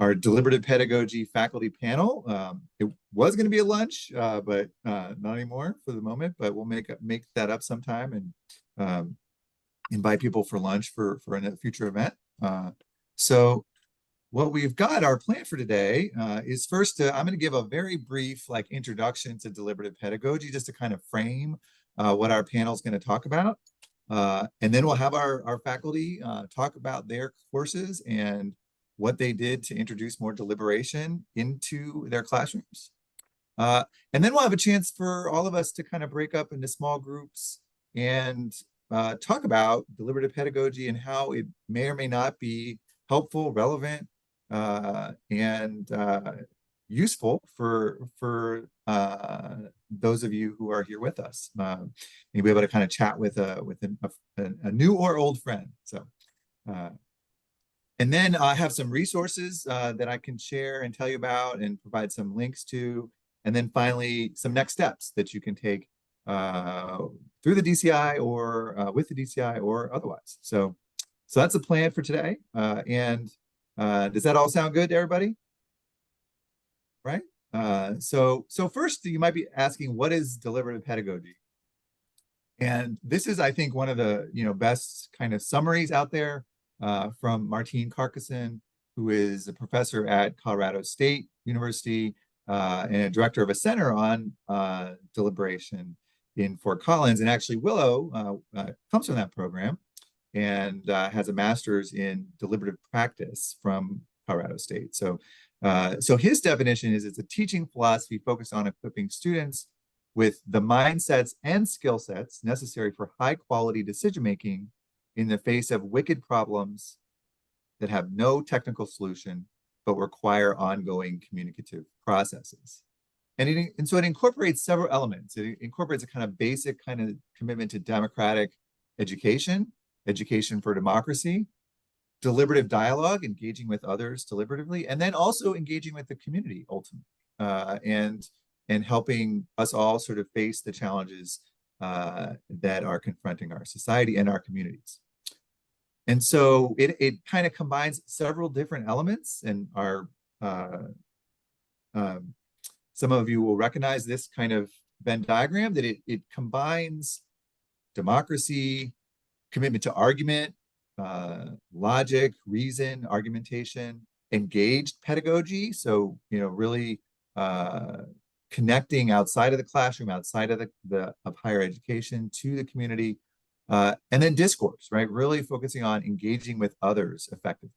our deliberative pedagogy faculty panel. It was going to be a lunch, but not anymore for the moment. But we'll make that up sometime and invite people for lunch for a future event. So what we've got, our plan for today is first, I'm going to give a very brief introduction to deliberative pedagogy, just to kind of frame what our panel is going to talk about. And then we'll have our faculty talk about their courses and what they did to introduce more deliberation into their classrooms. And then we'll have a chance for all of us to kind of break up into small groups and talk about deliberative pedagogy and how it may or may not be helpful, relevant, and useful for those of you who are here with us. And you'll be able to kind of chat with a new or old friend. So, and then I have some resources that I can share and tell you about and provide some links to. And then finally, some next steps that you can take through the DCI or with the DCI or otherwise. So that's the plan for today. And does that all sound good to everybody? Right? So first, you might be asking, what is deliberative pedagogy? And this is, I think, one of the best kind of summaries out there from Martine Carcassonne, who is a professor at Colorado State University and a director of a center on deliberation in Fort Collins. And actually, Willow comes from that program and has a master's in deliberative practice from Colorado State. So his definition is it's a teaching philosophy focused on equipping students with the mindsets and skill sets necessary for high quality decision-making in the face of wicked problems that have no technical solution, but require ongoing communicative processes. And so it incorporates several elements. It incorporates a kind of basic kind of commitment to democratic education for democracy, deliberative dialogue, engaging with others deliberatively, and then also engaging with the community ultimately, and helping us all sort of face the challenges that are confronting our society and our communities. And so it kind of combines several different elements, and some of you will recognize this kind of Venn diagram, that it combines democracy, commitment to argument, logic, reason, argumentation, engaged pedagogy. So, really connecting outside of the classroom, outside of of higher education to the community, and then discourse, right? Really focusing on engaging with others effectively,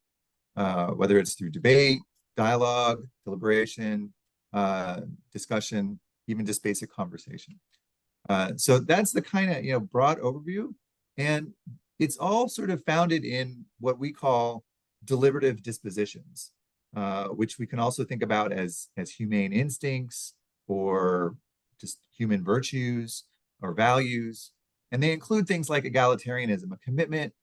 whether it's through debate, dialogue, deliberation, discussion, even just basic conversation. So that's the kind of broad overview, and it's all sort of founded in what we call deliberative dispositions, which we can also think about as humane instincts or just human virtues or values. And they include things like egalitarianism, a commitment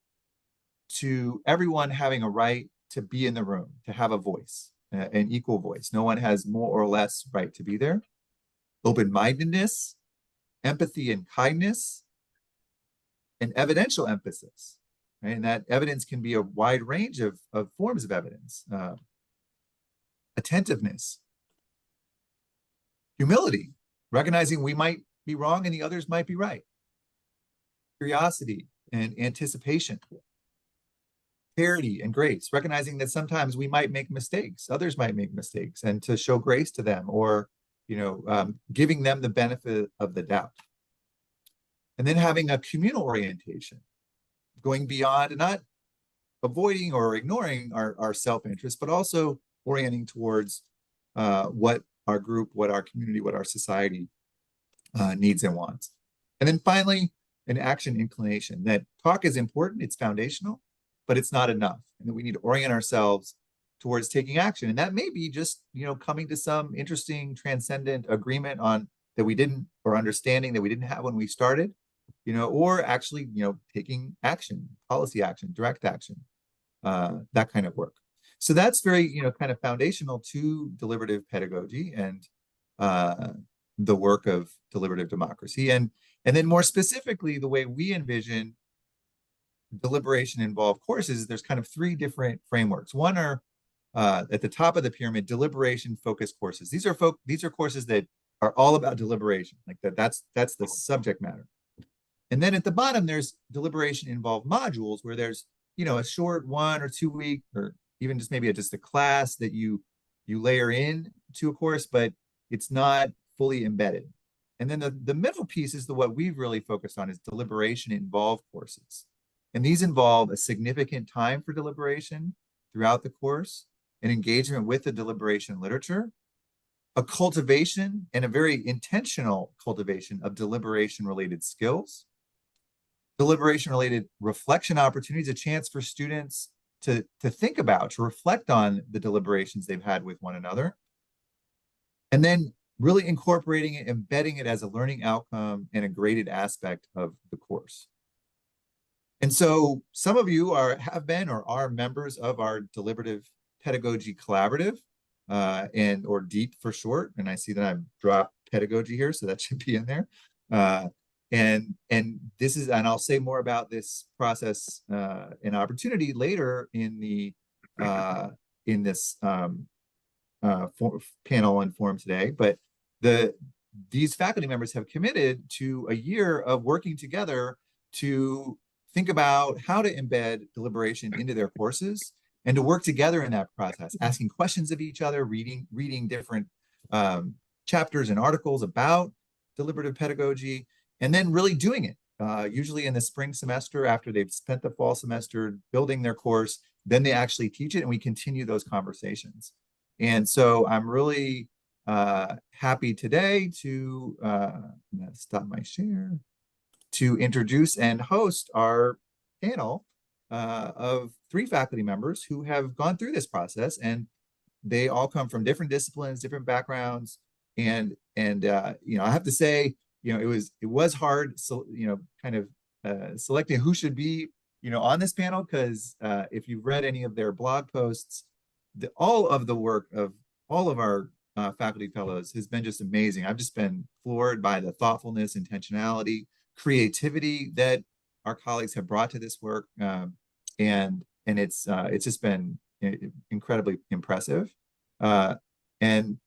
to everyone having a right to be in the room, to have a voice, an equal voice. No one has more or less right to be there. Open-mindedness, empathy and kindness, and evidential emphasis, right? And that evidence can be a wide range of forms of evidence. Attentiveness, humility, recognizing we might be wrong and the others might be right. Curiosity and anticipation. Charity and grace, recognizing that sometimes we might make mistakes, others might make mistakes, and to show grace to them, or giving them the benefit of the doubt. And then having a communal orientation, going beyond and not avoiding or ignoring our self-interest, but also orienting towards what our group, what our community, what our society needs and wants. And then finally, an action inclination, that talk is important, it's foundational, but it's not enough. And that we need to orient ourselves towards taking action. And that may be just, coming to some interesting transcendent agreement on that we didn't, or understanding that we didn't have when we started, or actually, taking action, policy action, direct action, that kind of work. So that's very, kind of foundational to deliberative pedagogy and the work of deliberative democracy. And then more specifically, the way we envision deliberation involved courses, there's kind of three different frameworks. One are at the top of the pyramid, deliberation focused courses. These are courses that are all about deliberation, like that's the subject matter. And then at the bottom, there's deliberation involved modules where there's, a short 1 or 2 week, or even just maybe just a class that you layer in to a course, but it's not fully embedded. And then the middle piece is what we've really focused on is deliberation involved courses. And these involve a significant time for deliberation throughout the course, an engagement with the deliberation literature, a cultivation and a very intentional cultivation of deliberation related skills, deliberation related reflection opportunities, a chance for students to think about, to reflect on the deliberations they've had with one another, and then really incorporating it, embedding it as a learning outcome and a graded aspect of the course. And so some of you have been or are members of our Deliberative Pedagogy Collaborative, or DeeP for short. And I see that I've dropped pedagogy here, so that should be in there. And I'll say more about this process and opportunity later in this panel and forum today. But these faculty members have committed to a year of working together to think about how to embed deliberation into their courses and to work together in that process, asking questions of each other, reading different chapters and articles about deliberative pedagogy, and then really doing it. Usually in the spring semester, after they've spent the fall semester building their course, then they actually teach it, and we continue those conversations. And so I'm really happy today to, I'm gonna stop my share, to introduce and host our panel of 3 faculty members who have gone through this process, and they all come from different disciplines, different backgrounds, and I have to say, it was hard, so kind of selecting who should be on this panel, because if you've read any of their blog posts, all of the work of all of our faculty fellows has been just amazing. I've just been floored by the thoughtfulness, intentionality, creativity that our colleagues have brought to this work, and it's just been incredibly impressive. And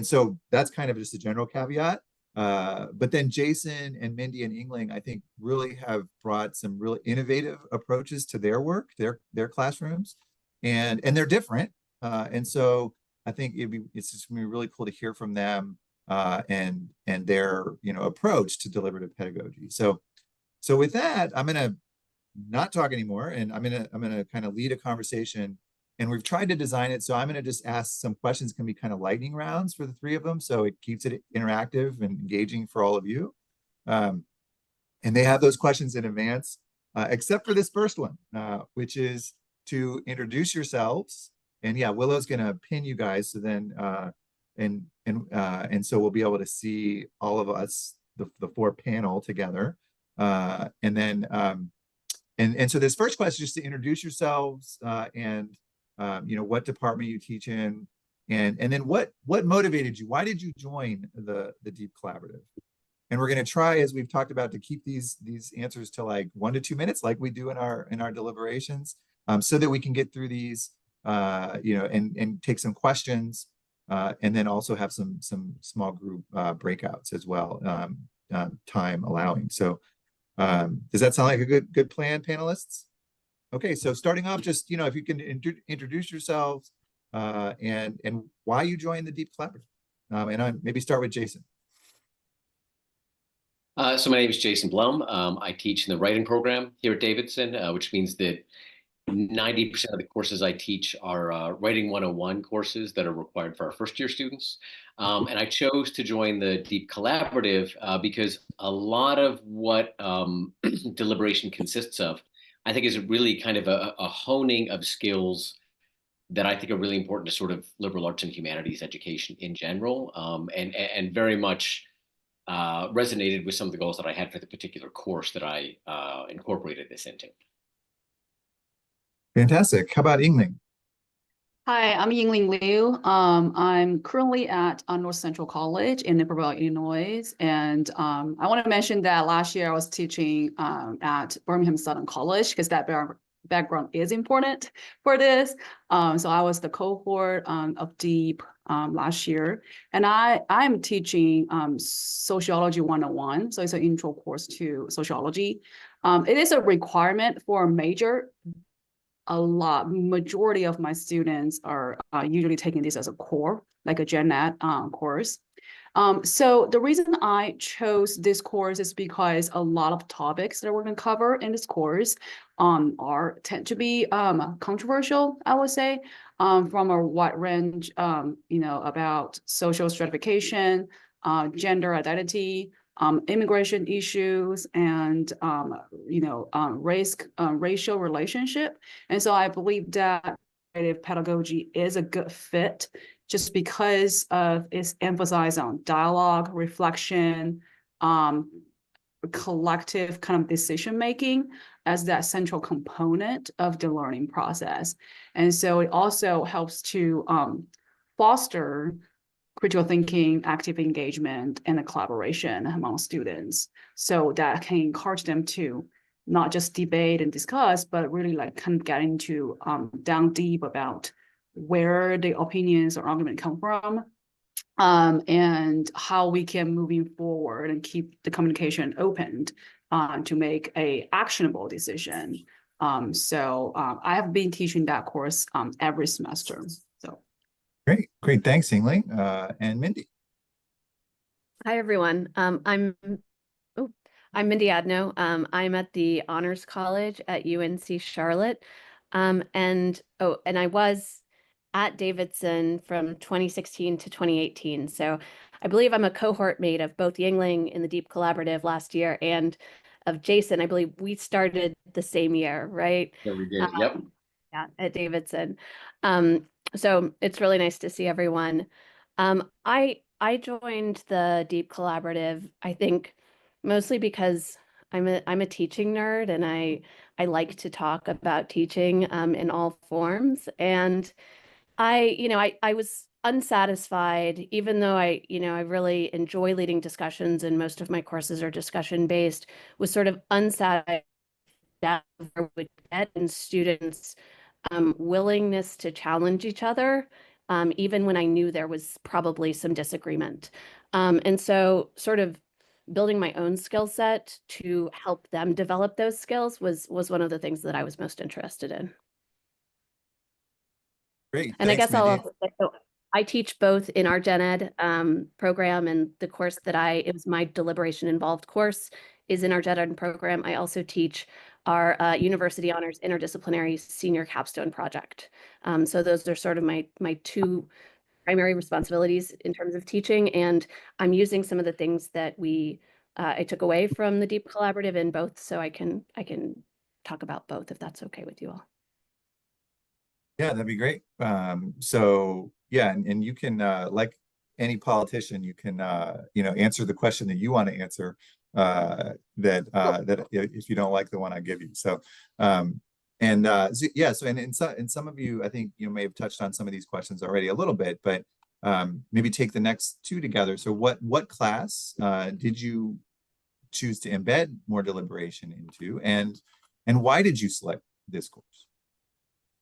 so that's kind of just a general caveat. But then Jason and Mindy and Yingling, I think, really have brought some really innovative approaches to their work, their classrooms, and they're different. And so I think it's just gonna be really cool to hear from them and their approach to deliberative pedagogy. So with that, I'm gonna not talk anymore, and I'm gonna kind of lead a conversation. And we've tried to design it so I'm going to just ask some questions, can be kind of lightning rounds for the 3 of them, so it keeps it interactive and engaging for all of you. And they have those questions in advance, except for this first one, which is to introduce yourselves. And yeah, Willow's going to pin you guys, so then and so we'll be able to see all of us, the 4 panel together. And then and so this first question is to introduce yourselves and what department you teach in, and then what motivated you? Why did you join the DeeP Collaborative? And we're going to try, as we've talked about, to keep these answers to like 1 to 2 minutes, like we do in our deliberations, so that we can get through these, and take some questions, and then also have some small group breakouts as well, time allowing. So does that sound like a good plan, panelists? Okay, so starting off, just if you can introduce yourselves and why you joined the DeeP Collaborative, and maybe start with Jason. So my name is Jason Blum. I teach in the writing program here at Davidson, which means that 90% of the courses I teach are Writing 101 courses that are required for our first-year students. And I chose to join the DeeP Collaborative because a lot of what deliberation consists of, I think, is really kind of a honing of skills that I think are really important to sort of liberal arts and humanities education in general, and very much resonated with some of the goals that I had for the particular course that I incorporated this into. Fantastic. How about Yingling? Hi, I'm Yingling Liu. I'm currently at North Central College in Naperville, Illinois. And I want to mention that last year I was teaching at Birmingham Southern College, because that background is important for this. So I was the cohort of DeeP last year, and I'm teaching Sociology 101. So it's an intro course to sociology. It is a requirement for a major. Majority of my students are usually taking this as a core, like a Gen Ed course. So the reason I chose this course is because a lot of topics that we're going to cover in this course tend to be controversial, I would say, from a wide range, about social stratification, gender identity, immigration issues, and racial relationship. And so I believe that deliberative pedagogy is a good fit just because of its emphasis on dialogue, reflection, collective kind of decision making as that central component of the learning process. And so it also helps to foster critical thinking, active engagement, and a collaboration among students. So that can encourage them to not just debate and discuss, but really like kind of get into down deep about where the opinions or argument come from, and how we can moving forward and keep the communication open to make a actionable decision. So I have been teaching that course every semester. So Great. Thanks, Yingling. And Mindy. Hi, everyone. I'm Mindy Adnot. I'm at the Honors College at UNC Charlotte. And I was at Davidson from 2016 to 2018. So I believe I'm a cohort mate of both Yingling in the DeeP Collaborative last year and of Jason. I believe we started the same year, right? Yeah, we did. Yep. Yeah, at Davidson. So it's really nice to see everyone. I joined the DeeP Collaborative, I think, mostly because I'm a teaching nerd, and I like to talk about teaching in all forms. And I was unsatisfied, even though I really enjoy leading discussions, and most of my courses are discussion based, was sort of unsatisfied where we get in students' willingness to challenge each other, even when I knew there was probably some disagreement. And so sort of building my own skill set to help them develop those skills was one of the things that I was most interested in. Great. And Thanks, I guess I'll Mindy. also say, so I teach both in our Gen Ed program, and the course that it was my deliberation involved course is in our Gen Ed program. I also teach our University Honors Interdisciplinary Senior Capstone Project. So those are sort of my two primary responsibilities in terms of teaching, and I'm using some of the things that I took away from the DeeP Collaborative in both, so I can talk about both if that's okay with you all. Yeah, that'd be great. So yeah, and you can like any politician, you can answer the question that you want to answer that if you don't like the one I give you. So and some of you, I think you may have touched on some of these questions already a little bit, but maybe take the next two together. So what class did you choose to embed more deliberation into, and why did you select this course?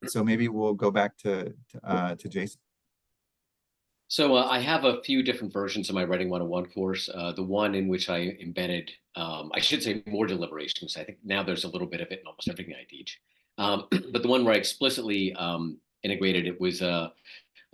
So maybe we'll go back to Jason. So I have a few different versions of my Writing 101 course. The one in which I embedded, I should say more deliberations. I think now there's a little bit of it in almost everything I teach. But the one where I explicitly integrated it was a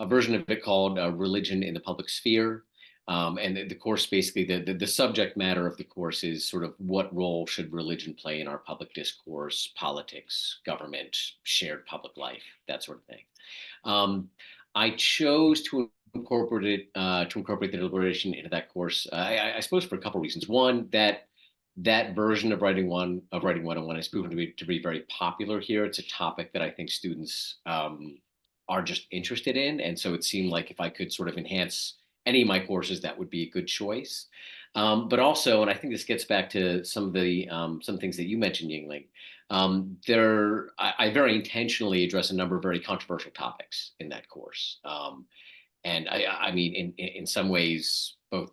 version of it called Religion in the Public Sphere. And the course, basically, the subject matter of the course is sort of what role should religion play in our public discourse, politics, government, shared public life, that sort of thing. I chose to incorporate the deliberation into that course. I suppose for a couple of reasons. One, that version of Writing 101 has proven to be very popular here. It's a topic that I think students are just interested in, and so it seemed like if I could sort of enhance any of my courses, that would be a good choice. But also, and I think this gets back to some things that you mentioned, Yingling. I very intentionally address a number of very controversial topics in that course. And I mean, in some ways, both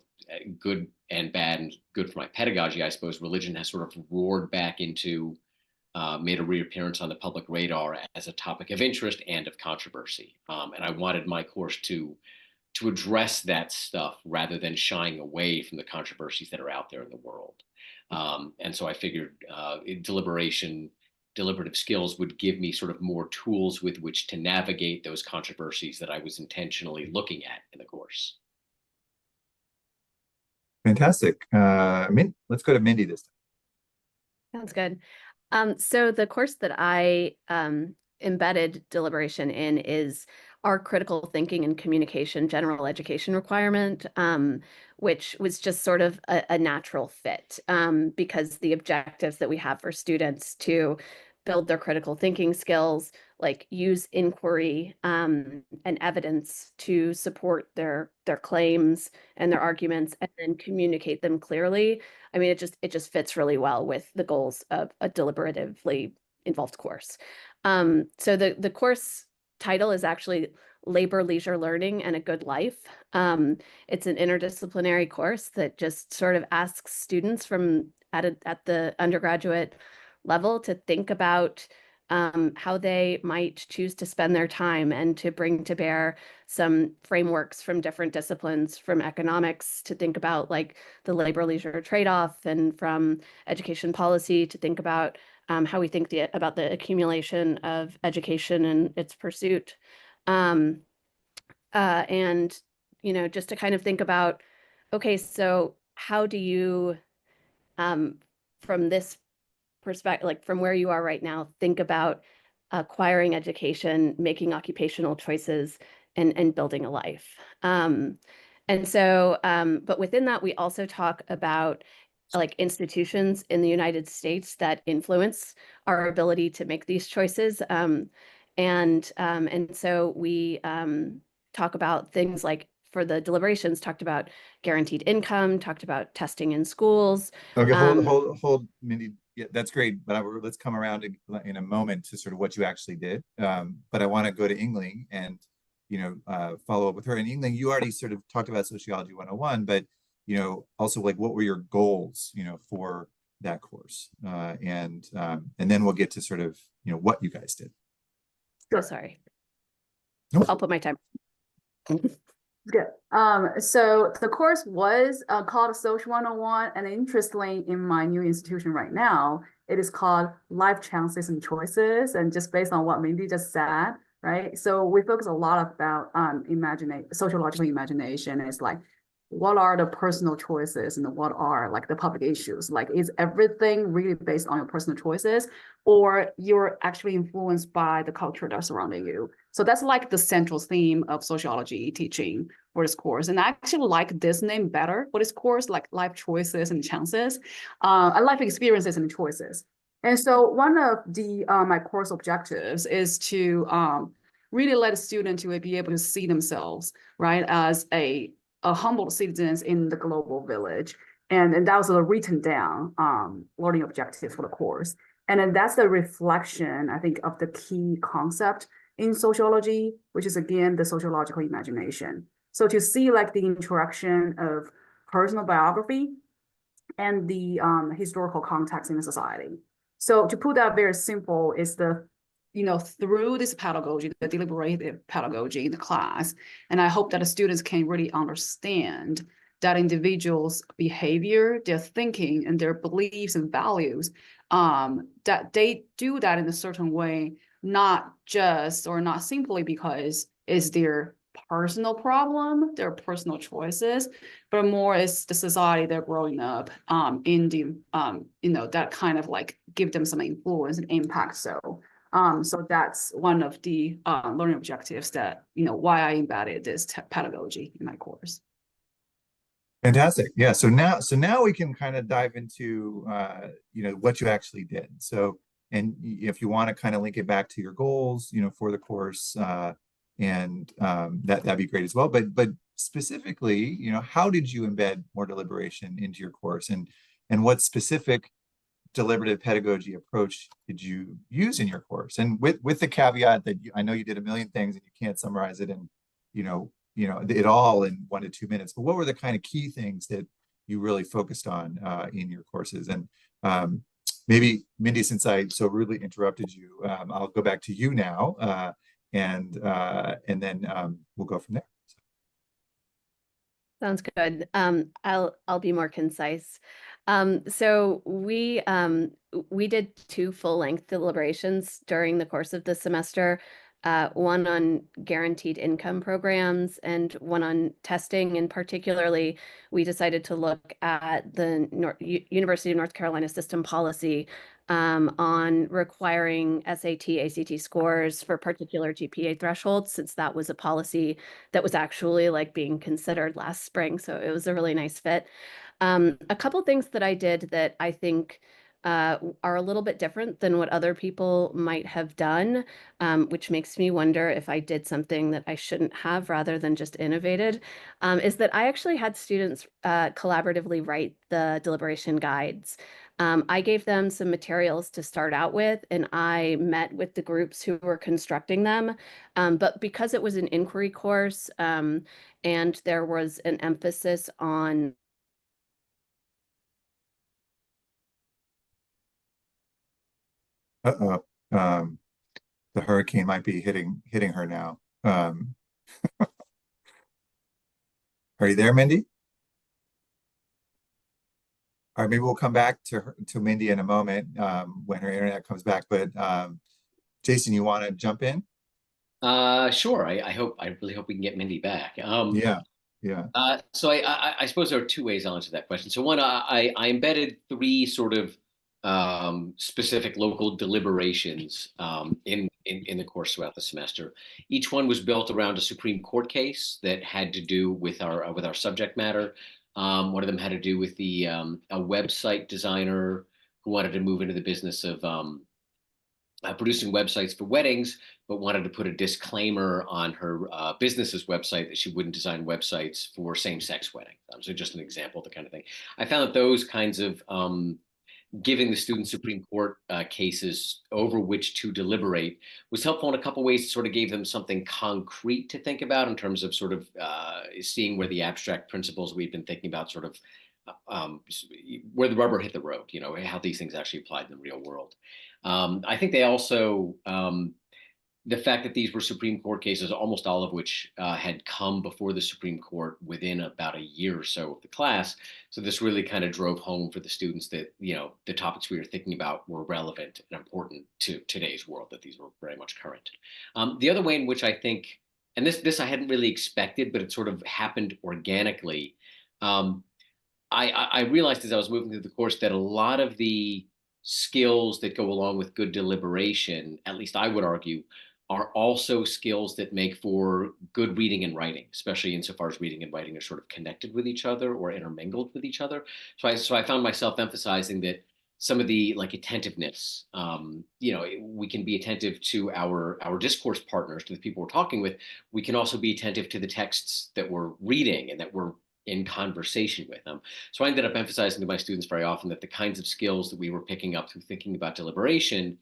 good and bad, and good for my pedagogy, I suppose, religion has sort of roared back into made a reappearance on the public radar as a topic of interest and of controversy. And I wanted my course to address that stuff rather than shying away from the controversies that are out there in the world. And so I figured deliberative skills would give me sort of more tools with which to navigate those controversies that I was intentionally looking at in the course. Fantastic. Let's go to Mindy this time. Sounds good. So the course that I embedded deliberation in is our critical thinking and communication general education requirement, which was just sort of a natural fit because the objectives that we have for students to build their critical thinking skills, like use inquiry and evidence to support their claims and their arguments, and then communicate them clearly. I mean, it just fits really well with the goals of a deliberatively involved course. So the course title is actually Labor, Leisure Learning, and a Good Life. It's an interdisciplinary course that just sort of asks students at the undergraduate level to think about how they might choose to spend their time and to bring to bear some frameworks from different disciplines, from economics to think about like the labor-leisure trade-off, and from education policy to think about how we think about the accumulation of education and its pursuit. And, just to kind of think about, okay, so how do you, from this perspective, like from where you are right now, think about acquiring education, making occupational choices, and building a life. But within that, we also talk about like institutions in the United States that influence our ability to make these choices. And so we talk about things like, for the deliberations, talked about guaranteed income, talked about testing in schools. Okay, hold, Mindy. Yeah, that's great. But let's come around in a moment to sort of what you actually did. But I want to go to Yingling and follow up with her. And Yingling, you already sort of talked about Sociology 101, but also like what were your goals, for that course, and then we'll get to sort of what you guys did. Oh, sorry. Nope. I'll put my time. Good. So the course was called Social 101, and interestingly, in my new institution right now, it is called Life Chances and Choices. And just based on what Mindy just said, right? So we focus a lot about sociological imagination. It's like, what are the personal choices and what are like the public issues? Like, is everything really based on your personal choices, or you're actually influenced by the culture that's surrounding you? So that's like the central theme of sociology teaching for this course. And I actually like this name better for this course, like life choices and chances, life experiences and choices. And so one of the my course objectives is to really let a student to be able to see themselves, right, as a humble citizens in the global village. And that was a written down learning objective for the course. And then that's the reflection, I think, of the key concept in sociology, which is, again, the sociological imagination. So to see like the interaction of personal biography and the historical context in the society. So to put that very simple is through this pedagogy, the deliberative pedagogy in the class, and I hope that the students can really understand that individuals' behavior, their thinking, and their beliefs and values, that they do that in a certain way, not just or not simply because it's their personal problem, their personal choices, but more is the society they're growing up in the, that kind of like give them some influence and impact. So that's one of the learning objectives that, why I embedded this pedagogy in my course. Fantastic. Yeah. So now we can kind of dive into, what you actually did. So, and if you want to kind of link it back to your goals, for the course, that'd be great as well. But specifically, how did you embed more deliberation into your course, and what specific deliberative pedagogy approach did you use in your course? And with the caveat that I know you did a million things and you can't summarize it in, it all in 1 to 2 minutes, but what were the kind of key things that you really focused on in your courses? And maybe Mindy, since I so rudely interrupted you, I'll go back to you now, and then we'll go from there. Sounds good. I'll be more concise. So we did 2 full-length deliberations during the course of the semester, one on guaranteed income programs and one on testing. And particularly, we decided to look at the University of North Carolina system policy on requiring SAT, ACT scores for particular GPA thresholds, since that was a policy that was actually like being considered last spring. So it was a really nice fit. A couple things that I did that I think are a little bit different than what other people might have done, which makes me wonder if I did something that I shouldn't have rather than just innovated, is that I actually had students collaboratively write the deliberation guides. I gave them some materials to start out with, and I met with the groups who were constructing them. But because it was an inquiry course, and there was an emphasis on Uh-oh. The hurricane might be hitting her now. Are you there, Mindy? All right, maybe we'll come back to Mindy in a moment when her internet comes back. But Jason, you want to jump in? Sure. I really hope we can get Mindy back. Yeah. So I suppose there are 2 ways I'll answer that question. So one, I embedded 3 sort of specific local deliberations in the course throughout the semester. Each one was built around a Supreme Court case that had to do with our subject matter. One of them had to do with a website designer who wanted to move into the business of producing websites for weddings, but wanted to put a disclaimer on her business's website that she wouldn't design websites for same-sex weddings. So just an example of the kind of thing. I found that those kinds of giving the student Supreme Court cases over which to deliberate was helpful in a couple ways. It sort of gave them something concrete to think about in terms of sort of seeing where the abstract principles we've been thinking about sort of where the rubber hit the road, how these things actually applied in the real world. I think they also, the fact that these were Supreme Court cases, almost all of which had come before the Supreme Court within about a year or so of the class. So this really kind of drove home for the students that, the topics we were thinking about were relevant and important to today's world, that these were very much current. The other way in which I think, and this I hadn't really expected, but it sort of happened organically. I realized as I was moving through the course that a lot of the skills that go along with good deliberation, at least I would argue, are also skills that make for good reading and writing, especially insofar as reading and writing are sort of connected with each other or intermingled with each other. So I found myself emphasizing that some of the attentiveness, we can be attentive to our discourse partners, to the people we're talking with. We can also be attentive to the texts that we're reading and that we're in conversation with them. So I ended up emphasizing to my students very often that the kinds of skills that we were picking up through thinking about deliberation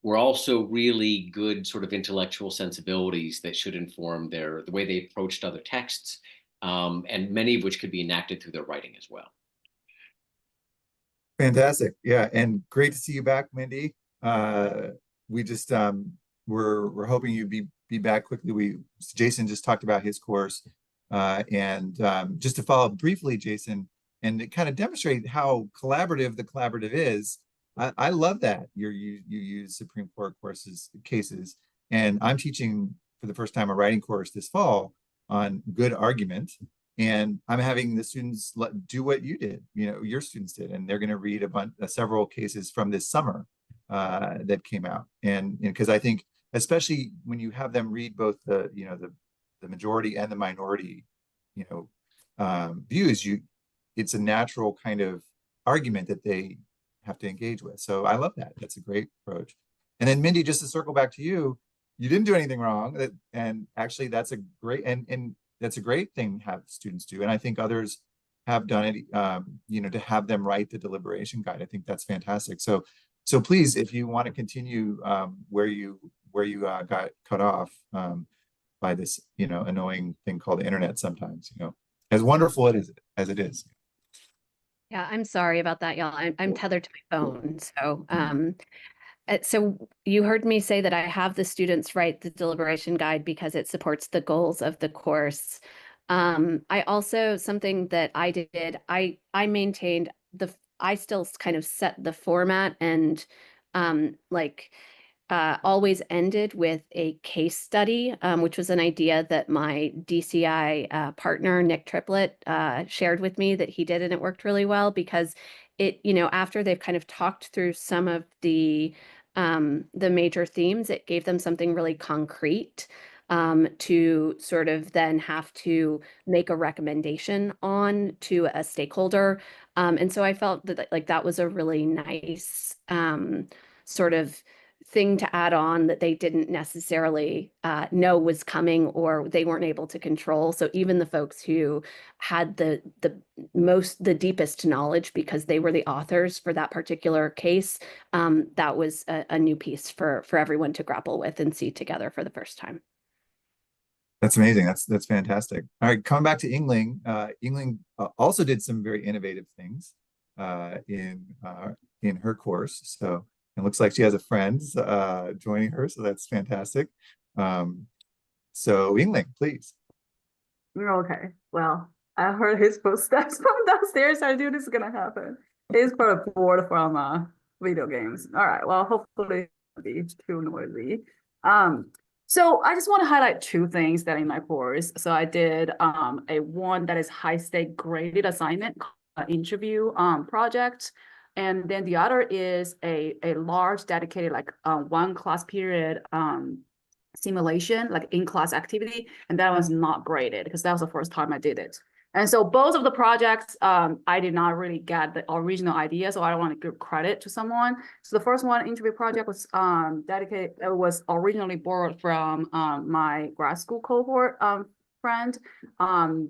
were also really good sort of intellectual sensibilities that should inform the way they approached other texts, and many of which could be enacted through their writing as well. Fantastic. Yeah, and great to see you back, Mindy. We just we're hoping you'd be back quickly. Jason just talked about his course. And just to follow up briefly, Jason, and to kind of demonstrate how collaborative the collaborative is, I love that you use Supreme Court cases, and I'm teaching for the first time a writing course this fall on good argument, and I'm having the students do what you did, your students did, and they're going to read several cases from this summer that came out, and because I think especially when you have them read both the majority and the minority, views, it's a natural kind of argument that they have to engage with. So I love that. That's a great approach. And then Mindy, just to circle back to you, you didn't do anything wrong. And actually that's a great, and that's a great thing to have students do. And I think others have done it, to have them write the deliberation guide. I think that's fantastic. So please, if you want to continue where you got cut off, by this, annoying thing called the internet sometimes, as wonderful as it is. Yeah, I'm sorry about that, y'all. I'm tethered to my phone. So you heard me say that I have the students write the deliberation guide because it supports the goals of the course. I also, something that I did, I maintained I still kind of set the format and always ended with a case study, which was an idea that my DCI partner, Nick Triplett, shared with me that he did, and it worked really well because after they've kind of talked through some of the major themes, it gave them something really concrete to sort of then have to make a recommendation on to a stakeholder. And so I felt that like that was a really nice sort of thing to add on that they didn't necessarily know was coming or they weren't able to control. So even the folks who had the deepest knowledge because they were the authors for that particular case, that was a new piece for everyone to grapple with and see together for the first time. That's amazing. That's fantastic. All right, coming back to Yingling, Yingling also did some very innovative things in her course. So it looks like she has a friend joining her, so that's fantastic. So Yingling, please. Okay, well, I heard his footsteps from downstairs. I knew this is gonna happen. He's quite bored from video games. All right, well, hopefully it won't be too noisy. So I just want to highlight two things that in my course. So I did a one that is high stake graded assignment interview project. And then the other is a large dedicated like one class period simulation, like in-class activity. And that was not graded because that was the first time I did it. And so both of the projects, I did not really get the original idea, so I don't want to give credit to someone. So the first one, interview project, was dedicated. It was originally borrowed from my grad school cohort friend,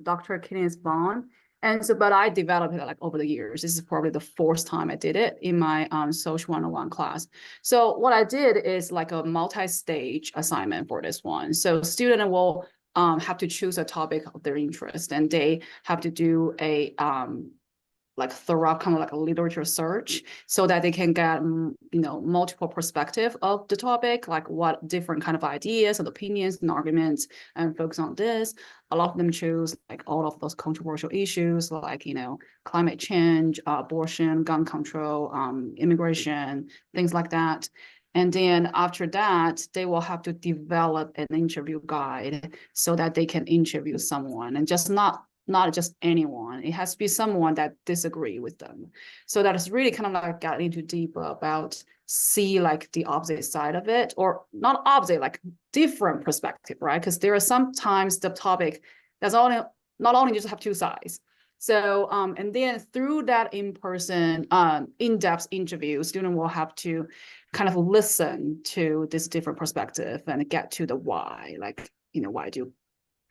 Dr. Kenneth Vaughn. And so, but I developed it like over the years. This is probably the fourth time I did it in my Social 101 class. So what I did is like a multi-stage assignment for this one. So student will have to choose a topic of their interest, and they have to do a like thorough kind of like a literature search so that they can get multiple perspective of the topic, like what different kind of ideas and opinions and arguments, and focus on this. A lot of them choose like all of those controversial issues like climate change, abortion, gun control, immigration, things like that. And then after that, they will have to develop an interview guide so that they can interview someone, and just not just anyone. It has to be someone that disagree with them. So that is really kind of like got into deeper about see like the opposite side of it, or not opposite, like different perspective, right? Because there are sometimes the topic that's not only just have two sides. So, and then through that in-person, in-depth interview, student will have to kind of listen to this different perspective and get to the why, like, why do you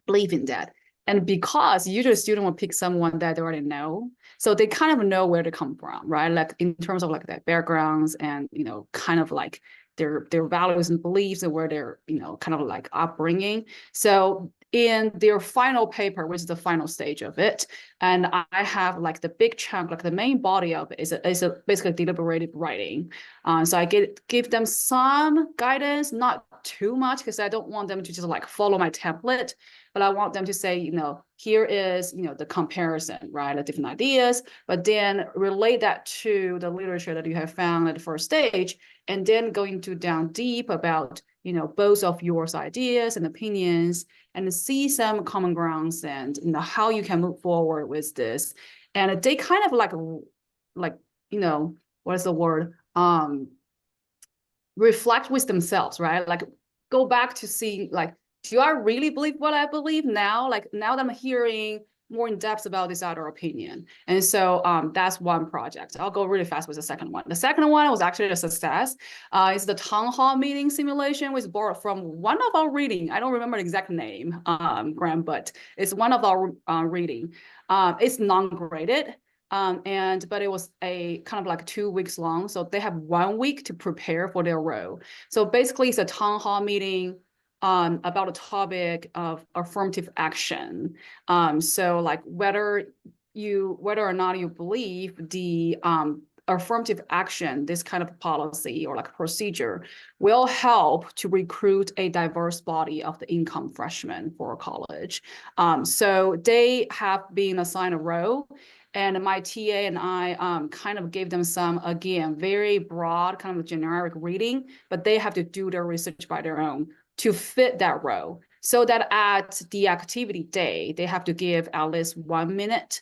believe in that? And because usually a student will pick someone that they already know, so they kind of know where to come from, right? Like in terms of like their backgrounds and, kind of like their values and beliefs and where they're, kind of like upbringing. So in their final paper, which is the final stage of it, and I have like the big chunk, like the main body of it is a basically deliberative writing. So I give them some guidance, not too much, because I don't want them to just like follow my template, but I want them to say, here is, the comparison, right, the different ideas, but then relate that to the literature that you have found at the first stage, and then go into down deep about, both of yours ideas and opinions, and see some common grounds and, how you can move forward with this. And they kind of like, what is the word? Reflect with themselves, right? Like go back to see, like, do I really believe what I believe now? Like now that I'm hearing more in depth about this other opinion. And so that's one project. I'll go really fast with the second one. The second one was actually a success. It's the town hall meeting simulation, which borrowed from one of our reading. I don't remember the exact name, Graham, but it's one of our reading. It's non-graded. But it was a kind of like 2 weeks long. So they have 1 week to prepare for their role. So basically it's a town hall meeting about a topic of affirmative action. So like whether whether or not you believe the affirmative action, this kind of policy or like procedure will help to recruit a diverse body of the income freshmen for college. So they have been assigned a role, and my TA and I kind of gave them some, again, very broad kind of generic reading, but they have to do their research by their own to fit that role. So that at the activity day, they have to give at least 1 minute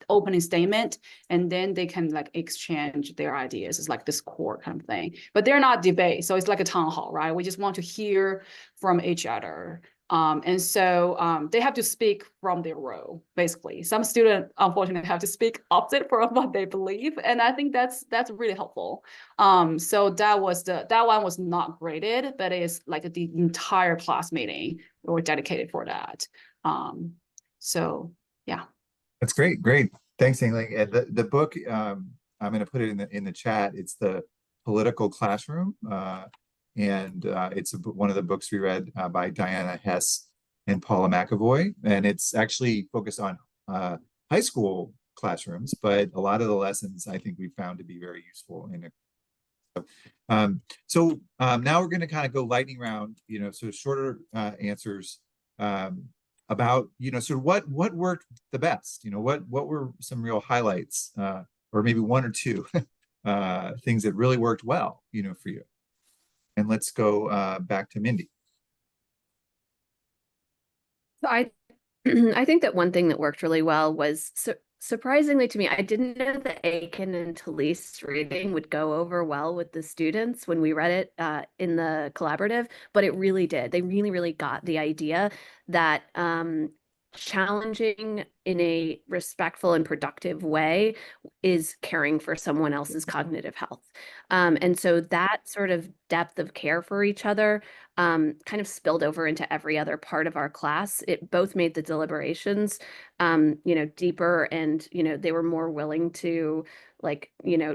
opening statement, and then they can like exchange their ideas. It's like this core kind of thing, but they're not debate. So it's like a town hall, right? We just want to hear from each other. And so they have to speak from their role, basically. Some students, unfortunately, have to speak opposite from what they believe. And I think that's really helpful. So that one was not graded, but it's like the entire class meeting were dedicated for that. So yeah. That's great. Great. Thanks, Yingling. And the book, I'm going to put it in the chat. It's The Political Classroom. And it's one of the books we read by Diana Hess and Paula McAvoy. And it's actually focused on high school classrooms, but a lot of the lessons I think we found to be very useful in it. So now we're going to kind of go lightning round, so shorter answers about, sort of what worked the best, what were some real highlights, or maybe one or two things that really worked well, for you. And let's go back to Mindy. So I think that one thing that worked really well was, surprisingly to me, I didn't know that Aiken and Talise reading would go over well with the students when we read it in the collaborative, but it really did. They really, really got the idea that challenging in a respectful and productive way is caring for someone else's cognitive health. And so that sort of depth of care for each other kind of spilled over into every other part of our class. It both made the deliberations, deeper, and, they were more willing to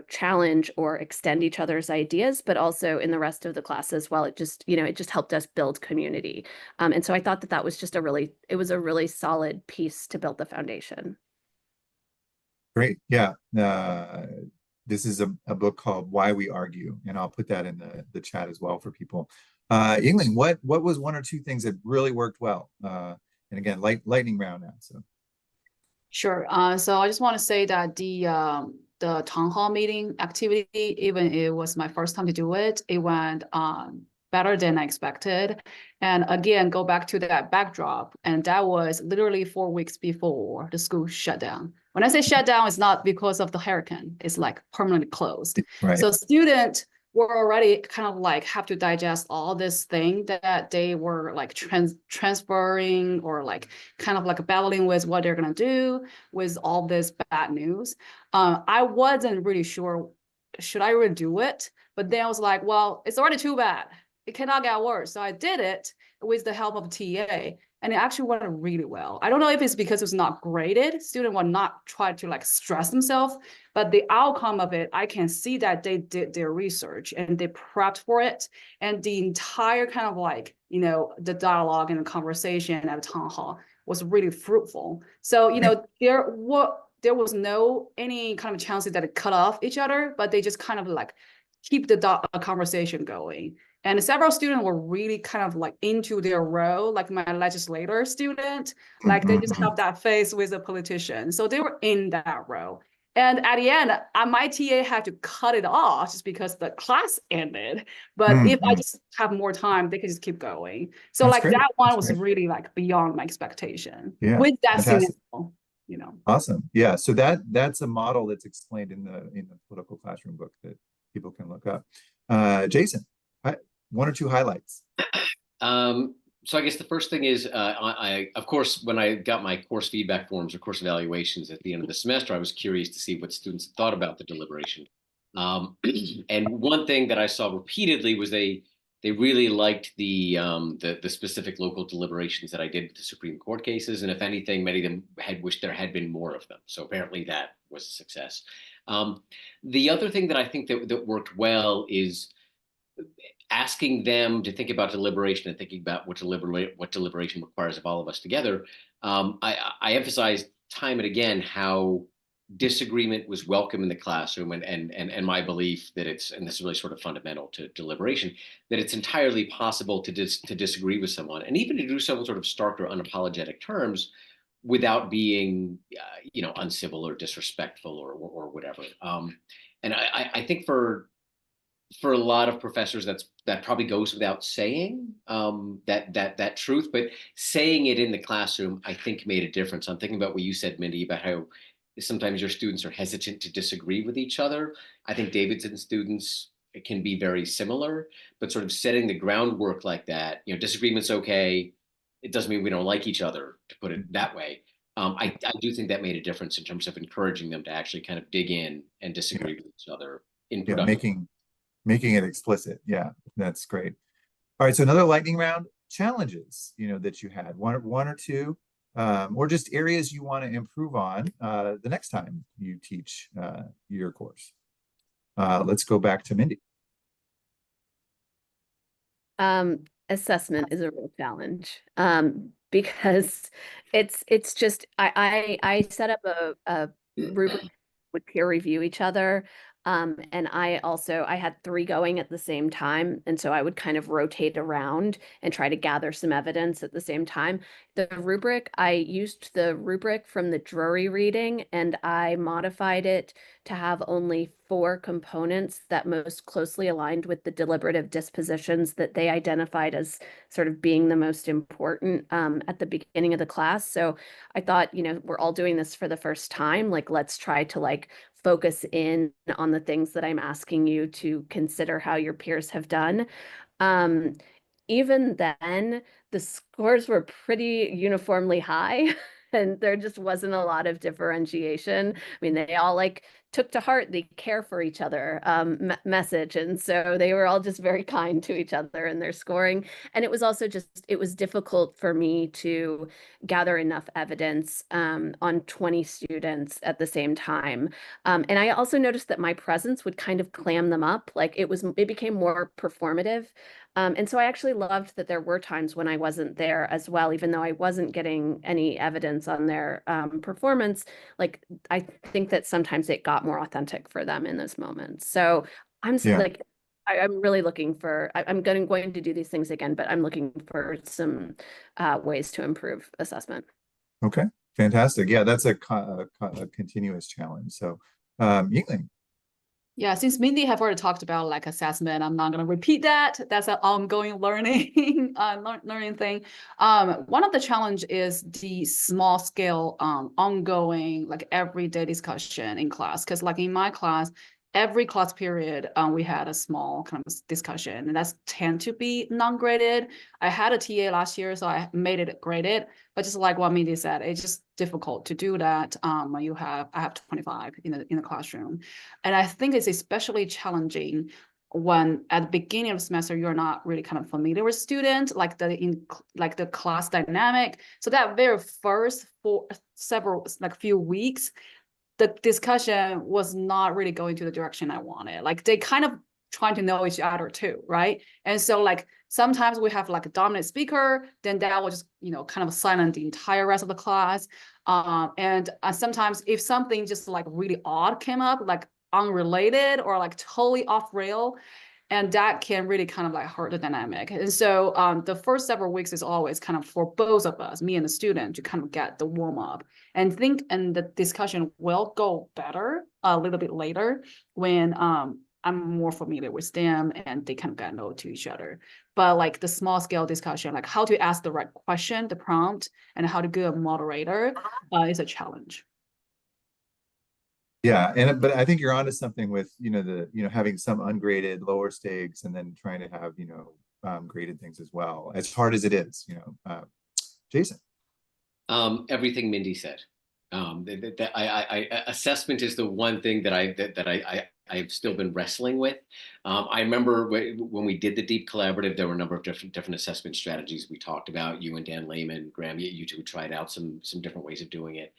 challenge or extend each other's ideas, but also in the rest of the class as well. It just helped us build community. And so I thought that was just a really solid piece to build the foundation. Great. Yeah. This is a book called Why We Argue, and I'll put that in the chat as well for people. Yingling, what was one or two things that really worked well? And again, lightning round now. So. Sure. So I just want to say that the town hall meeting activity, even it was my first time to do it, it went better than I expected. And again, go back to that backdrop, and that was literally 4 weeks before the school shut down. When I say shut down, it's not because of the hurricane, it's like permanently closed. Right. So students were already kind of like have to digest all this thing that they were like transferring or like kind of like battling with what they're going to do with all this bad news. I wasn't really sure, should I really do it? But then I was like, well, it's already too bad. It cannot get worse. So I did it with the help of TA, and it actually went really well. I don't know if it's because it was not graded. Students will not try to like stress themselves, but the outcome of it, I can see that they did their research and they prepped for it. And the entire kind of like, the dialogue and the conversation at the town hall was really fruitful. So, there was no any kind of chances that it cut off each other, but they just kind of like keep the conversation going. And several students were really kind of like into their role, like my legislator student, like they just have that face with a politician. So they were in that role. And at the end, my TA had to cut it off just because the class ended. But if I just have more time, they could just keep going. So that's like great. That one was really like beyond my expectation. Yeah, with that scenario, Awesome. Yeah. So that's a model that's explained in the political classroom book that people can look up. Jason, one or two highlights. So I guess the first thing is, I of course, when I got my course feedback forms or course evaluations at the end of the semester, I was curious to see what students thought about the deliberation. And one thing that I saw repeatedly was they really liked the specific local deliberations that I did with the Supreme Court cases, and if anything, many of them had wished there had been more of them. So apparently that was a success. The other thing that I think that worked well is asking them to think about deliberation and thinking about what deliberation requires of all of us together. I emphasized time and again how disagreement was welcome in the classroom, and my belief that and this is really sort of fundamental to deliberation, that it's entirely possible to disagree with someone, and even to do so in sort of stark or unapologetic terms without being uncivil or disrespectful or whatever. And I think for a lot of professors, that probably goes without saying, that truth, but saying it in the classroom, I think, made a difference. I'm thinking about what you said, Mindy, about how sometimes your students are hesitant to disagree with each other. I think Davidson students can be very similar, but sort of setting the groundwork like that, disagreement's okay. It doesn't mean we don't like each other, to put it that way. I do think that made a difference in terms of encouraging them to actually kind of dig in and disagree with each other in production. Making it explicit. Yeah, that's great. All right, so another lightning round: challenges, that you had, one or two, or just areas you want to improve on the next time you teach your course. Let's go back to Mindy. Assessment is a real challenge, because it's just I set up a rubric would peer review each other. And I had 3 going at the same time. And so I would kind of rotate around and try to gather some evidence at the same time. I used the rubric from the Drury reading, and I modified it to have only 4 components that most closely aligned with the deliberative dispositions that they identified as sort of being the most important at the beginning of the class. So I thought, we're all doing this for the first time. Like, let's try to focus in on the things that I'm asking you to consider how your peers have done. Even then, the scores were pretty uniformly high, and there just wasn't a lot of differentiation. I mean, they all took to heart the care for each other message. And so they were all just very kind to each other in their scoring. And it was also it was difficult for me to gather enough evidence on 20 students at the same time. And I also noticed that my presence would kind of clam them up. It became more performative. And so I actually loved that there were times when I wasn't there as well, even though I wasn't getting any evidence on their performance. I think that sometimes it got more authentic for them in those moments. So I'm really looking for, I'm going to do these things again, but I'm looking for some ways to improve assessment. Okay, fantastic. Yeah, that's a continuous challenge. So, Yingling. Yeah, since Mindy have already talked about assessment, I'm not going to repeat that. That's an ongoing learning learning thing. One of the challenge is the small scale ongoing everyday discussion in class. Because in my class, every class period, we had a small kind of discussion, and that's tend to be non-graded. I had a TA last year, so I made it graded. But just like what Mindy said, it's just difficult to do that when I have 25 in the classroom. And I think it's especially challenging when at the beginning of the semester, you're not really kind of familiar with students, the class dynamic. So that very first few weeks, the discussion was not really going to the direction I wanted. They kind of trying to know each other too, right? And so sometimes we have a dominant speaker, then that will just, kind of silent the entire rest of the class. And sometimes if something just really odd came up, unrelated or totally off rail, and that can really kind of hurt the dynamic. And so the first several weeks is always kind of for both of us, me and the student, to kind of get the warm up and the discussion will go better a little bit later when I'm more familiar with them and they kind of get to know to each other. But the small scale discussion, how to ask the right question, the prompt, and how to be a moderator is a challenge. Yeah, but I think you're onto something with having some ungraded lower stakes and then trying to have graded things as well, as hard as it is. Jason. Everything Mindy said. Assessment is the one thing that I've still been wrestling with. I remember when we did the DeeP collaborative, there were a number of different assessment strategies we talked about. You and Dan Lehman, Graham, you two tried out some different ways of doing it.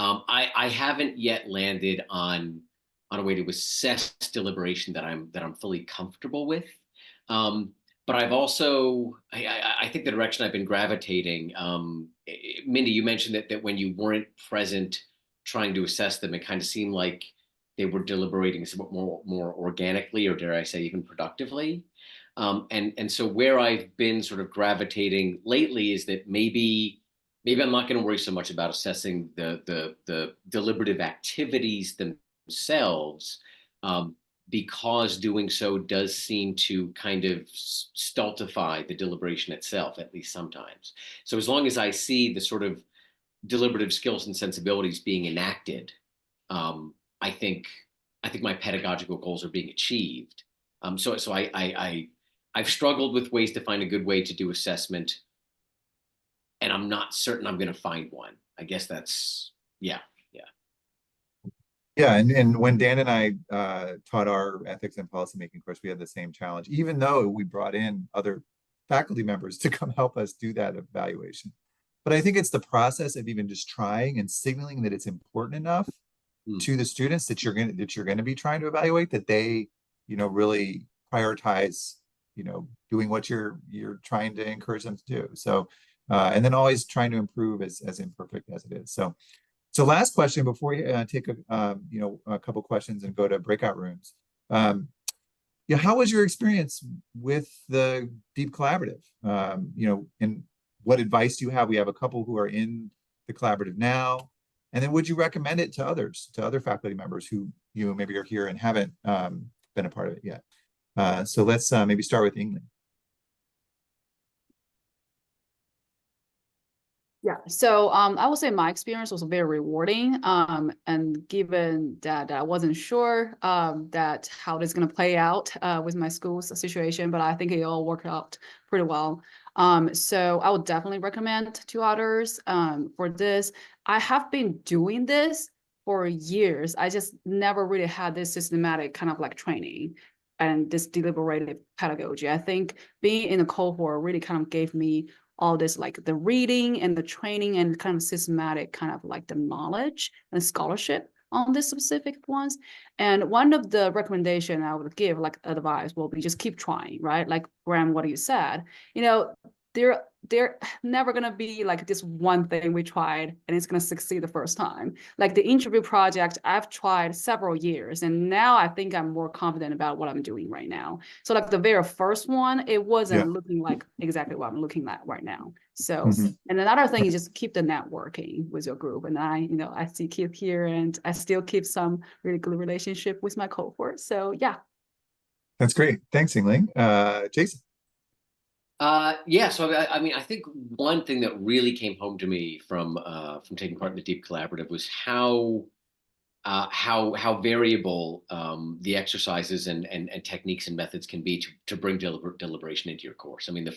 I haven't yet landed on a way to assess deliberation that I'm fully comfortable with. but I've also, I think the direction I've been gravitating, Mindy, you mentioned that when you weren't present trying to assess them, it kind of seemed like they were deliberating somewhat more organically, or dare I say even productively. And so where I've been sort of gravitating lately is that maybe I'm not going to worry so much about assessing the deliberative activities themselves, because doing so does seem to kind of stultify the deliberation itself, at least sometimes. So as long as I see the sort of deliberative skills and sensibilities being enacted, I think my pedagogical goals are being achieved. So I've struggled with ways to find a good way to do assessment, and I'm not certain I'm going to find one. I guess that's, yeah. Yeah, and when Dan and I taught our ethics and policymaking course, we had the same challenge, even though we brought in other faculty members to come help us do that evaluation. But I think it's the process of even just trying and signaling that it's important enough to the students that you're going to be trying to evaluate, that they, really prioritize, doing what you're trying to encourage them to do. So, and then always trying to improve as imperfect as it is. So last question before we take a couple questions and go to breakout rooms. Yeah, how was your experience with the DeeP Collaborative? And what advice do you have? We have a couple who are in the collaborative now, and then would you recommend it to others, to other faculty members who maybe are here and haven't been a part of it yet? So let's maybe start with Yingling. Yeah, so I would say my experience was very rewarding. And given that I wasn't sure that how it's going to play out with my school's situation, but I think it all worked out pretty well. So I would definitely recommend to others for this. I have been doing this for years. I just never really had this systematic kind of like training and this deliberative pedagogy. I think being in a cohort really kind of gave me all this, like the reading and the training and kind of systematic kind of like the knowledge and scholarship on this specific ones. And one of the recommendation I would give, like advice, will be just keep trying, right? Like Graham, what you said, they're never gonna be like this one thing we tried and it's gonna succeed the first time. Like the interview project, I've tried several years, and now I think I'm more confident about what I'm doing right now. So like the very first one, it wasn't looking like exactly what I'm looking at right now. So, and another thing is just keep the networking with your group. And I still keep here, and I still keep some really good relationship with my cohort. So yeah. That's great. Thanks, Yingling. Jason. Yeah, so I mean, I think one thing that really came home to me from taking part in the DeeP Collaborative was how variable the exercises and techniques and methods can be to bring deliberation into your course. I mean, the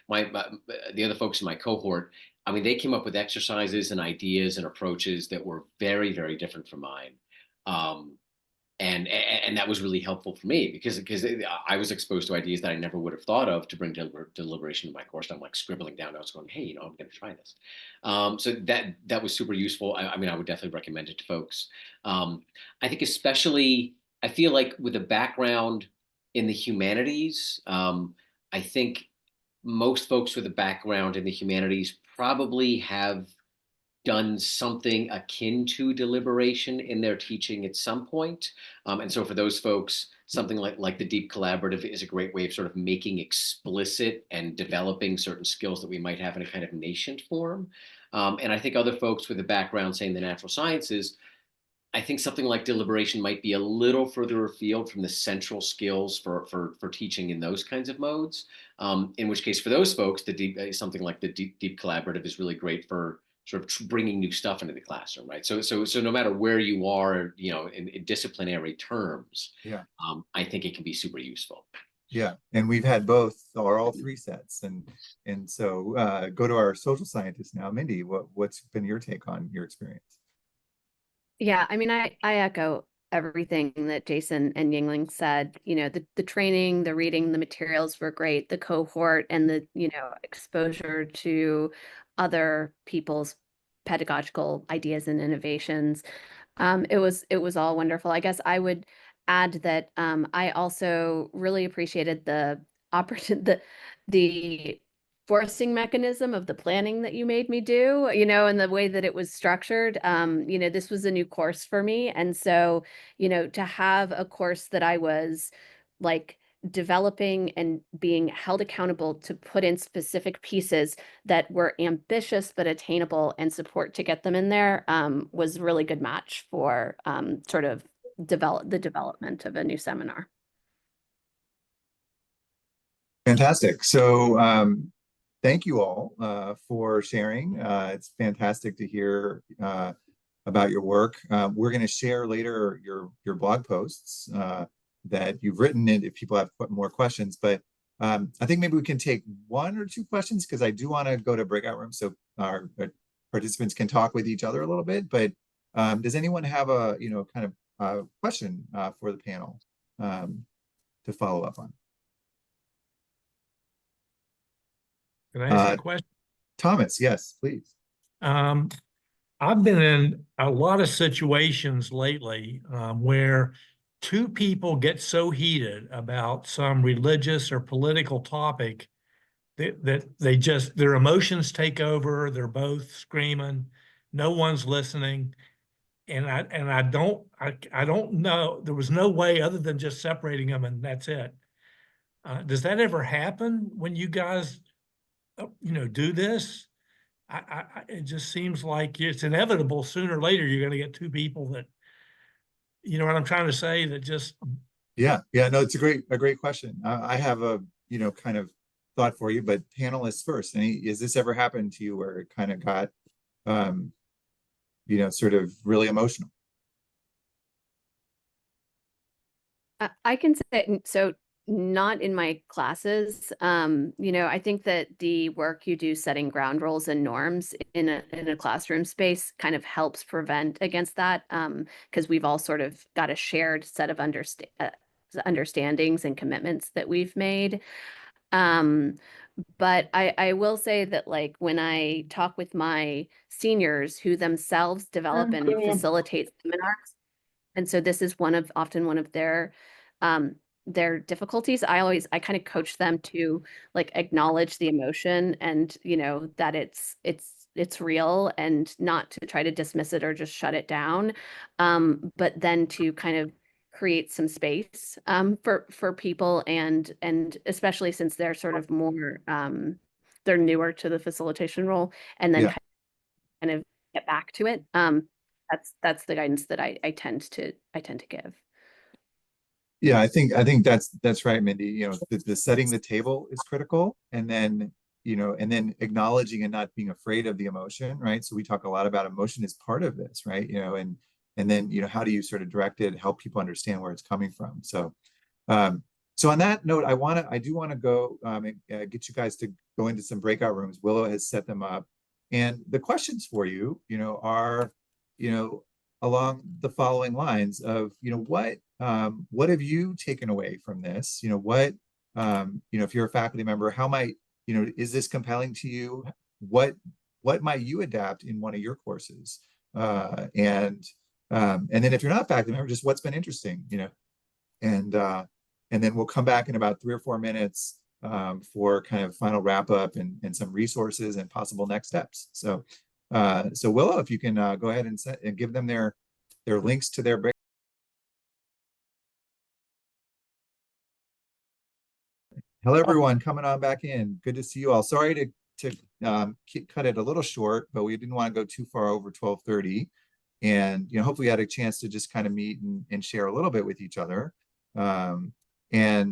other folks in my cohort, I mean, they came up with exercises and ideas and approaches that were very, very different from mine. And that was really helpful for me because I was exposed to ideas that I never would have thought of to bring deliberation to my course. I'm like scribbling down notes going, hey, I'm going to try this. So that was super useful. I mean, I would definitely recommend it to folks. I think especially, I feel like with a background in the humanities, I think most folks with a background in the humanities probably have done something akin to deliberation in their teaching at some point. And so for those folks, something like the DeeP Collaborative is a great way of sort of making explicit and developing certain skills that we might have in a kind of nascent form. And I think other folks with a background, say in the natural sciences, I think something like deliberation might be a little further afield from the central skills for teaching in those kinds of modes. In which case, for those folks, something like the DeeP Collaborative is really great for sort of bringing new stuff into the classroom, right? So no matter where you are, in disciplinary terms, I think it can be super useful. Yeah, and we've had both or all three sets, and so go to our social scientists now. Mindy, what's been your take on your experience? Yeah, I mean, I echo everything that Jason and Yingling said. The training, the reading, the materials were great. The cohort and the exposure to other people's pedagogical ideas and innovations. It was all wonderful. I guess I would add that I also really appreciated the the forcing mechanism of the planning that you made me do, and the way that it was structured. This was a new course for me. And so, to have a course that I was like developing and being held accountable to put in specific pieces that were ambitious but attainable and support to get them in there was a really good match for sort of the development of a new seminar. Fantastic. So thank you all for sharing. It's fantastic to hear about your work. We're going to share later your blog posts that you've written in if people have more questions. But I think maybe we can take 1 or 2 questions, because I do want to go to breakout rooms so our participants can talk with each other a little bit. But does anyone have a kind of question for the panel to follow up on? Can I ask you a question? Thomas, yes, please. I've been in a lot of situations lately where 2 people get so heated about some religious or political topic that they just, their emotions take over. They're both screaming. No one's listening. And I don't know. There was no way other than just separating them, and that's it. Does that ever happen when you guys do this? It just seems like it's inevitable. Sooner or later, you're going to get 2 people that, you know what I'm trying to say, that just. Yeah, no, it's a great question. I have a kind of thought for you, but panelists first. Has this ever happened to you where it kind of got sort of really emotional? I can say so. Not in my classes. I think that the work you do setting ground rules and norms in a classroom space kind of helps prevent against that, because we've all sort of got a shared set of understandings and commitments that we've made. But I will say that, like, when I talk with my seniors who themselves develop and facilitate seminars, and so this is often one of their difficulties. I kind of coach them to like acknowledge the emotion and that it's real, and not to try to dismiss it or just shut it down, but then to kind of create some space for people, and especially since they're sort of more they're newer to the facilitation role, and then kind of get back to it. That's the guidance that I tend to give. Yeah, I think that's right, Mindy. The setting the table is critical, and then acknowledging and not being afraid of the emotion, right? So we talk a lot about emotion as part of this, right? And then how do you sort of direct it, help people understand where it's coming from? So so on that note, I do want to go get you guys to go into some breakout rooms. Willow has set them up, and the questions for you, are along the following lines of what have you taken away from this? What if you're a faculty member, how might is this compelling to you? What might you adapt in one of your courses? And then if you're not a faculty member, just what's been interesting, and then we'll come back in about 3 or 4 minutes for kind of final wrap up and some resources and possible next steps. So Willow, if you can go ahead and give them their links to their break. Hello, everyone, coming on back in. Good to see you all. Sorry to cut it a little short, but we didn't want to go too far over 12:30. And hopefully, we had a chance to just kind of meet and share a little bit with each other. And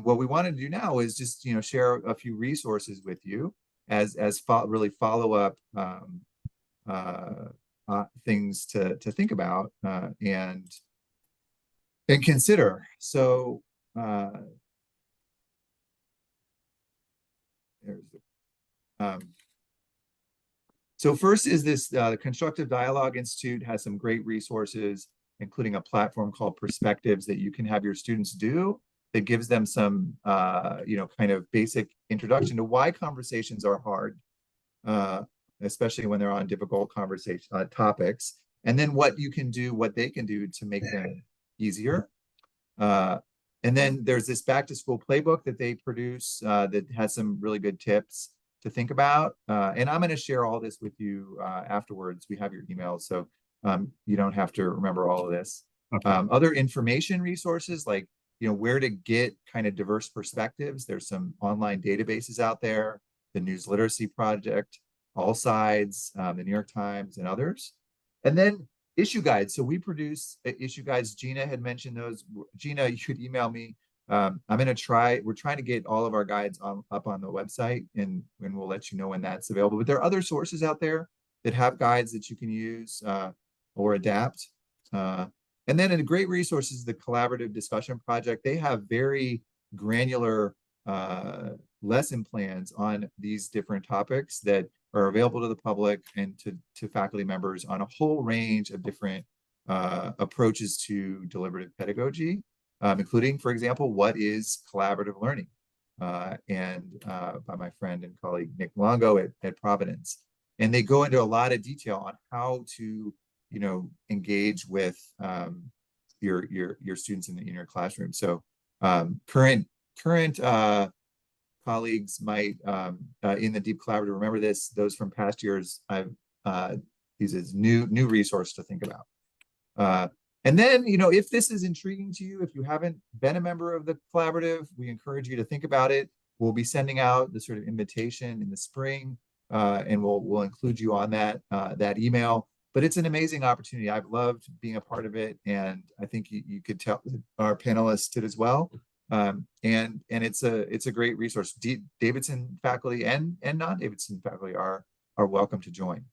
what we want to do now is just share a few resources with you as really follow up things to think about and consider. So. So first is this, the Constructive Dialogue Institute has some great resources, including a platform called Perspectives that you can have your students do that gives them some, kind of basic introduction to why conversations are hard, especially when they're on difficult conversation topics, and then what they can do to make them easier. And then there's this back to school playbook that they produce that has some really good tips to think about. And I'm going to share all this with you afterwards. We have your emails, so you don't have to remember all of this. Okay. Other information resources, like, where to get kind of diverse perspectives. There's some online databases out there, the News Literacy Project, All Sides, the New York Times, and others. And then issue guides. So we produce issue guides. Gina had mentioned those. Gina, you could email me. we're trying to get all of our guides up on the website, and we'll let you know when that's available. But there are other sources out there that have guides that you can use or adapt. And then a great resource is the Collaborative Discussion Project. They have very granular lesson plans on these different topics that are available to the public and to faculty members on a whole range of different approaches to deliberative pedagogy, including, for example, what is collaborative learning, and by my friend and colleague Nick Longo at Providence. And they go into a lot of detail on how to, engage with your students in your classroom. So current colleagues might in the DeeP Collaborative remember this. Those from past years, I've these is new resource to think about. And then, if this is intriguing to you, if you haven't been a member of the collaborative, we encourage you to think about it. We'll be sending out the sort of invitation in the spring, and we'll include you on that email. But it's an amazing opportunity. I've loved being a part of it, and I think you could tell our panelists did as well. And it's a great resource. Davidson faculty and non-Davidson faculty are welcome to join.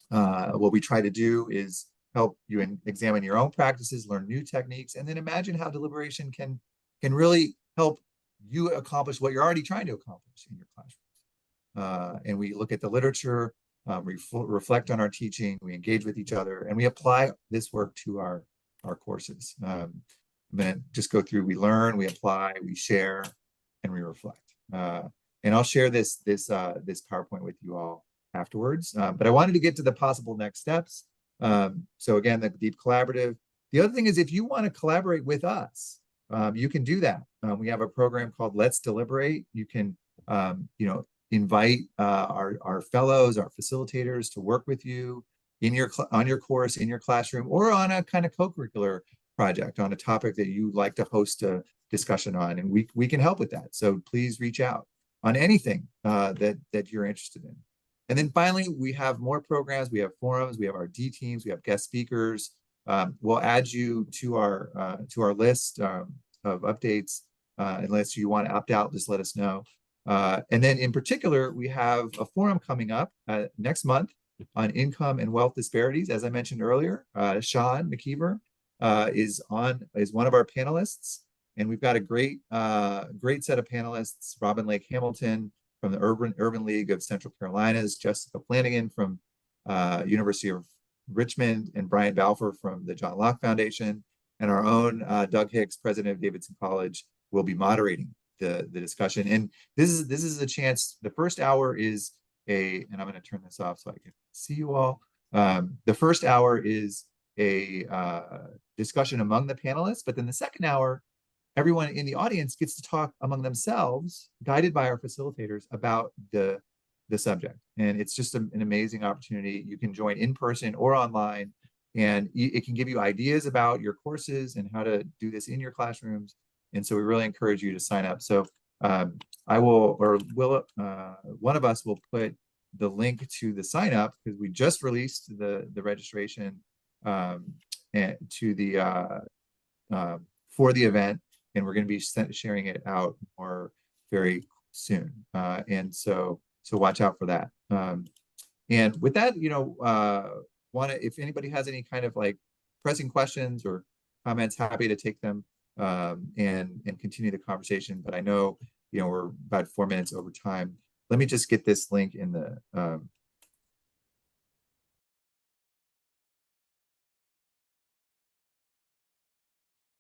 What we try to do is help you examine your own practices, learn new techniques, and then imagine how deliberation can really help you accomplish what you're already trying to accomplish in your classrooms. And we look at the literature, reflect on our teaching, we engage with each other, and we apply this work to our courses. I'm going to just go through, we learn, we apply, we share, and we reflect. And I'll share this PowerPoint with you all afterwards. But I wanted to get to the possible next steps. So again, the DeeP Collaborative. The other thing is, if you want to collaborate with us, you can do that. We have a program called Let's Deliberate. You can, invite our fellows, our facilitators to work with you on your course, in your classroom, or on a kind of co-curricular project on a topic that you like to host a discussion on, and we can help with that. So please reach out on anything that you're interested in. And then finally, we have more programs. We have forums. We have our D teams. We have guest speakers. We'll add you to our list of updates. Unless you want to opt out, just let us know. And then in particular, we have a forum coming up next month on income and wealth disparities. As I mentioned earlier, Sean McKeever is one of our panelists, and we've got a great set of panelists: Robin Lake Hamilton from the Urban League of Central Carolinas, Jessica Flanagan from University of Richmond, and Bryant Balfour from the John Locke Foundation, and our own Doug Hicks, president of Davidson College, will be moderating the discussion. And this is a chance. The first hour is and I'm going to turn this off so I can see you all. The first hour is a discussion among the panelists, but then the second hour, everyone in the audience gets to talk among themselves, guided by our facilitators, about the subject. And it's just an amazing opportunity. You can join in person or online, and it can give you ideas about your courses and how to do this in your classrooms. And so we really encourage you to sign up. So I will, or will, one of us will put the link to the sign up, because we just released the registration and to the for the event, and we're going to be sharing it out more very soon. And so watch out for that. And with that, if anybody has any kind of like pressing questions or comments, happy to take them and continue the conversation. But I know, we're about 4 minutes over time. Let me just get this link in the